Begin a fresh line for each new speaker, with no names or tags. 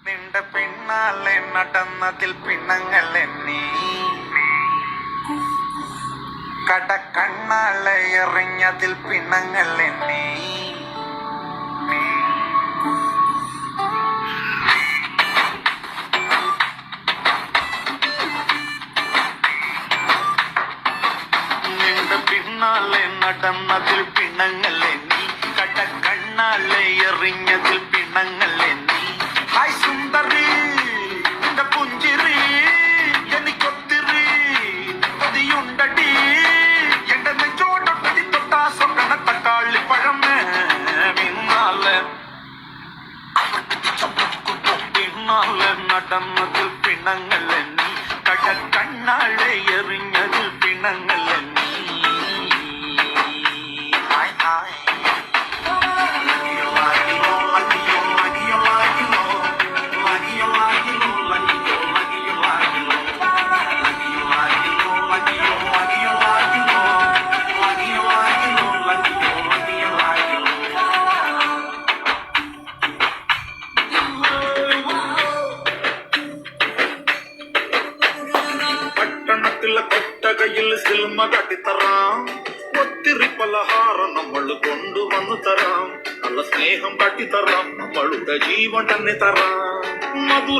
നിന്റെ പിന്നാലെ നടന്നതിൽ പിണങ്ങൾ എണ്ണി കടക്കണ്ണാലെ എറിഞ്ഞതിൽ പിണങ്ങൾ എണ്ണി നിന്റെ പിന്നാലെ നടന്നതിൽ പിണങ്ങൾ എണ്ണി കടക്കണ്ണാലെ എറിഞ്ഞതിൽ പിണങ്ങൾ എണ്ണി ഹായ് സുന്ദരി നിന്റെ പുഞ്ചിരി എനിക്കൊത്തിരി കൊതിയുണ്ടടി എന്റെ നെഞ്ചോടൊട്ടി തൊട്ടാ സ്വപ്ന തക്കാളി പഴമേ പിന്നാലെ നടന്നതിൽ പിണങ്ങൾ എണ്ണി കടക്കണ്ണാലെ എറിഞ്ഞതിൽ പിണങ്ങൾ എണ്ണി കൊട്ടകയിൽ സിൽമ കാട്ടിത്തറാം ഒത്തിരി പലഹാരം നമ്മൾ കൊണ്ടുവന്നു തരാം നല്ല സ്നേഹം കാട്ടിത്തറാം നമ്മളുടെ ജീവൻ തന്നെ തരാം മധുര